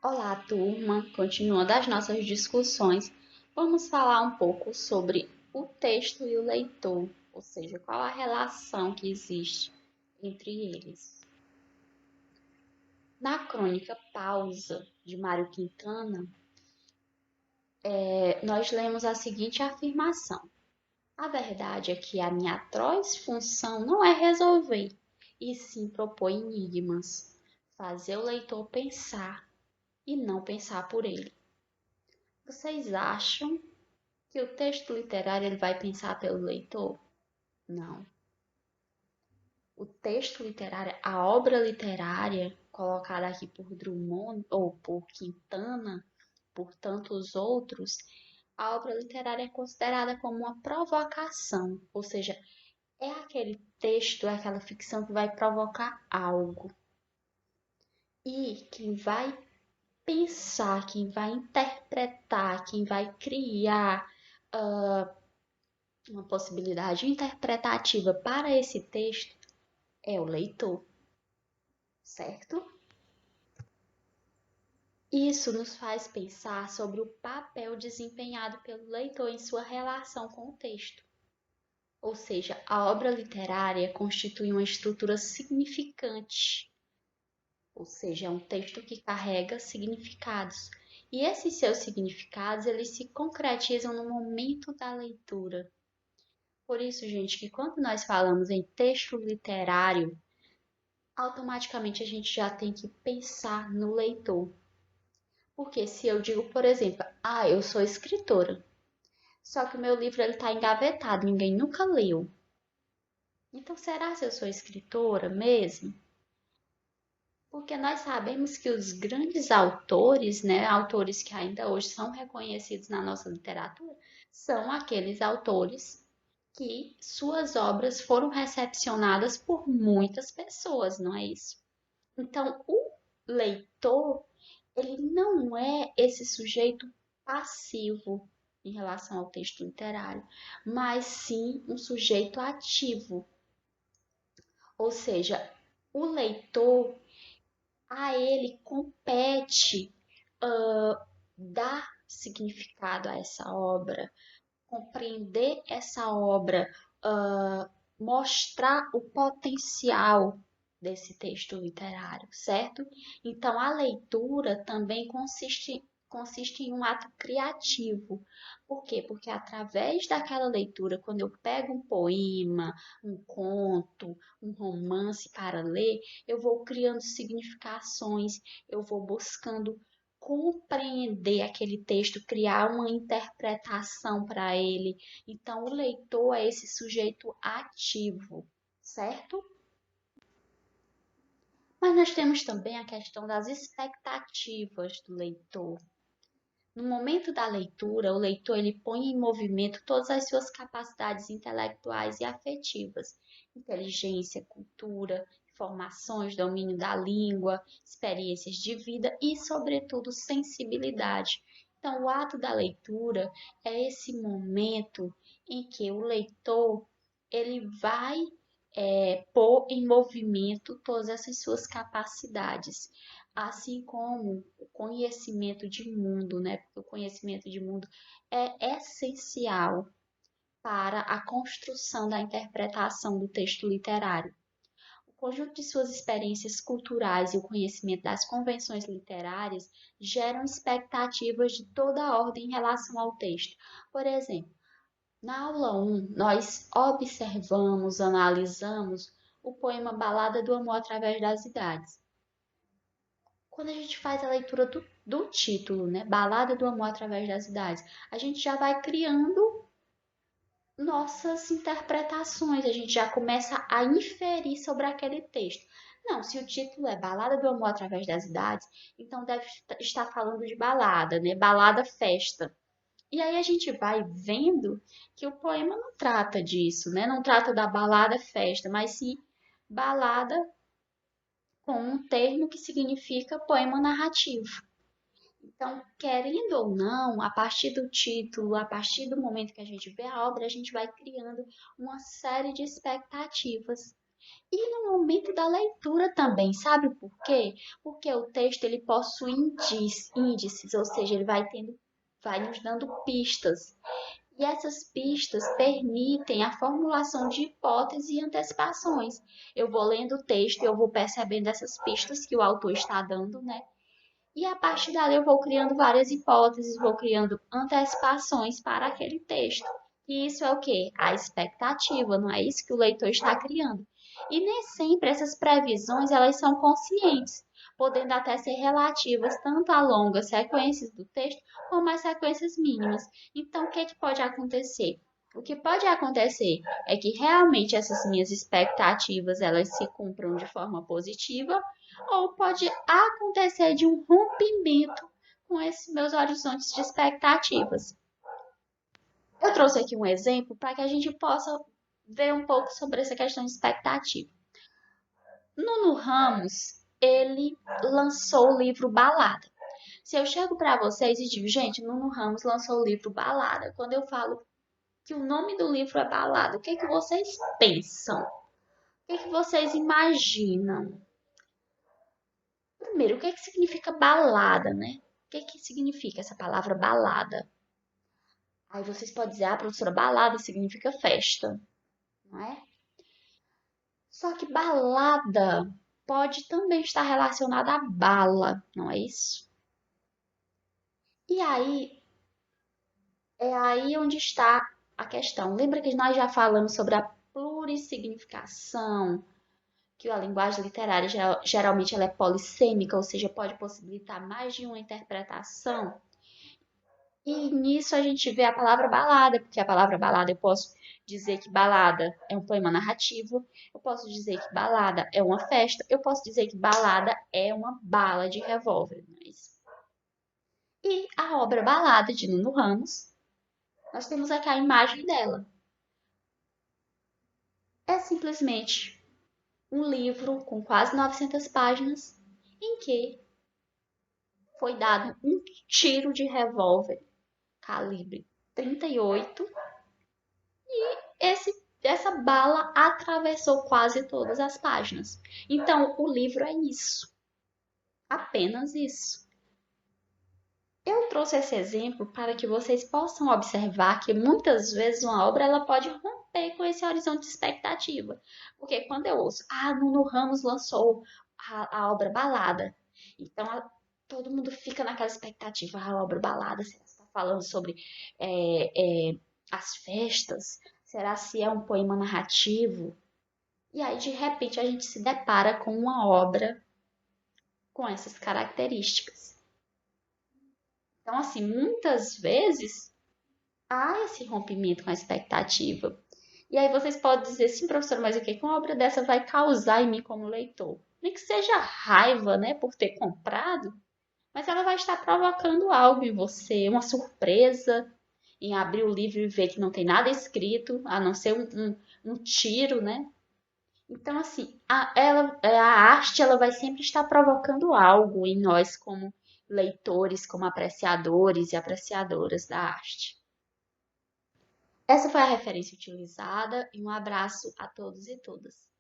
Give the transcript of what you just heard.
Olá, turma! Continuando as nossas discussões, vamos falar um pouco sobre o texto e o leitor, ou seja, qual a relação que existe entre eles. Na crônica Pausa, de Mário Quintana, nós lemos a seguinte afirmação: a verdade é que a minha atroz função não é resolver, e sim propor enigmas, fazer o leitor pensar e não pensar por ele. Vocês acham que o texto literário ele vai pensar pelo leitor? Não. O texto literário, a obra literária, colocada aqui por Drummond ou por Quintana, por tantos outros, a obra literária é considerada como uma provocação, ou seja, é aquele texto, é aquela ficção que vai provocar algo. E quem vai pensar, quem vai interpretar, quem vai criar uma possibilidade interpretativa para esse texto é o leitor, certo? Isso nos faz pensar sobre o papel desempenhado pelo leitor em sua relação com o texto. Ou seja, a obra literária constitui uma estrutura significante, ou seja, é um texto que carrega significados. E esses seus significados, eles se concretizam no momento da leitura. Por isso, gente, que quando nós falamos em texto literário, automaticamente a gente já tem que pensar no leitor. Porque se eu digo, por exemplo, eu sou escritora, só que o meu livro está engavetado, ninguém nunca leu. Então, será se eu sou escritora mesmo? Porque nós sabemos que os grandes autores, né, autores que ainda hoje são reconhecidos na nossa literatura, são aqueles autores que suas obras foram recepcionadas por muitas pessoas, não é isso? Então, o leitor, ele não é esse sujeito passivo em relação ao texto literário, mas sim um sujeito ativo. Ou seja, o leitor, a ele compete dar significado a essa obra, compreender essa obra, mostrar o potencial desse texto literário, certo? Então, a leitura também consiste em um ato criativo. Por quê? Porque através daquela leitura, quando eu pego um poema, um conto, um romance para ler, eu vou criando significações, eu vou buscando compreender aquele texto, criar uma interpretação para ele. Então, o leitor é esse sujeito ativo, certo? Mas nós temos também a questão das expectativas do leitor. No momento da leitura, o leitor ele põe em movimento todas as suas capacidades intelectuais e afetivas, inteligência, cultura, informações, domínio da língua, experiências de vida e, sobretudo, sensibilidade. Então, o ato da leitura é esse momento em que o leitor ele vai pôr em movimento todas essas suas capacidades, assim como o conhecimento de mundo, né? Porque o conhecimento de mundo é essencial para a construção da interpretação do texto literário. O conjunto de suas experiências culturais e o conhecimento das convenções literárias geram expectativas de toda a ordem em relação ao texto. Por exemplo, na aula 1, nós observamos, analisamos o poema Balada do Amor através das Idades. Quando a gente faz a leitura do título, né, Balada do Amor através das Idades, a gente já vai criando nossas interpretações, a gente já começa a inferir sobre aquele texto. Não, se o título é Balada do Amor através das Idades, então deve estar falando de balada, né? Balada festa. E aí a gente vai vendo que o poema não trata disso, né? Não trata da balada festa, mas sim balada com um termo que significa poema narrativo. Então, querendo ou não, a partir do título, a partir do momento que a gente vê a obra, a gente vai criando uma série de expectativas. E no momento da leitura também, sabe por quê? Porque o texto ele possui índices, ou seja, ele vai nos dando pistas. E essas pistas permitem a formulação de hipóteses e antecipações. Eu vou lendo o texto e eu vou percebendo essas pistas que o autor está dando, né? E a partir dali eu vou criando várias hipóteses, vou criando antecipações para aquele texto. E isso é o quê? A expectativa, não é isso que o leitor está criando. E nem sempre essas previsões elas são conscientes, podendo até ser relativas tanto a longas sequências do texto como a sequências mínimas. Então, o que, que pode acontecer? O que pode acontecer é que realmente essas minhas expectativas elas se cumpram de forma positiva, ou pode acontecer de um rompimento com esses meus horizontes de expectativas. Eu trouxe aqui um exemplo para que a gente possa ver um pouco sobre essa questão de expectativa. Nuno Ramos, ele lançou o livro Balada. Se eu chego para vocês e digo, gente, Nuno Ramos lançou o livro Balada, quando eu falo que o nome do livro é Balada, o que, que vocês pensam? O que, que vocês imaginam? Primeiro, o que, que significa balada, né? O que, que significa essa palavra balada? Aí vocês podem dizer, ah, professora, balada significa festa, não é? Só que balada pode também estar relacionada a bala, não é isso? E aí, é aí onde está a questão. Lembra que nós já falamos sobre a plurissignificação, que a linguagem literária geralmente ela é polissêmica, ou seja, pode possibilitar mais de uma interpretação? E nisso a gente vê a palavra balada, porque a palavra balada eu posso dizer que balada é um poema narrativo, eu posso dizer que balada é uma festa, eu posso dizer que balada é uma bala de revólver. Não é isso? E a obra Balada de Nuno Ramos, nós temos aqui a imagem dela. É simplesmente um livro com quase 900 páginas em que foi dado um tiro de revólver calibre 38 e essa bala atravessou quase todas as páginas. Então, o livro é isso. Apenas isso. Eu trouxe esse exemplo para que vocês possam observar que muitas vezes uma obra ela pode romper com esse horizonte de expectativa. Porque quando eu ouço, Nuno Ramos lançou a obra Balada. Então, todo mundo fica naquela expectativa, a obra Balada, você está falando sobre as festas? Será se é um poema narrativo? E aí, de repente, a gente se depara com uma obra com essas características. Então, assim, muitas vezes há esse rompimento com a expectativa. E aí vocês podem dizer, sim, professor, mas o que uma obra dessa vai causar em mim como leitor? Nem que seja raiva, né, por ter comprado, mas ela vai estar provocando algo em você, uma surpresa em abrir o livro e ver que não tem nada escrito, a não ser um tiro, né? Então, assim, a arte ela vai sempre estar provocando algo em nós como leitores, como apreciadores e apreciadoras da arte. Essa foi a referência utilizada e um abraço a todos e todas.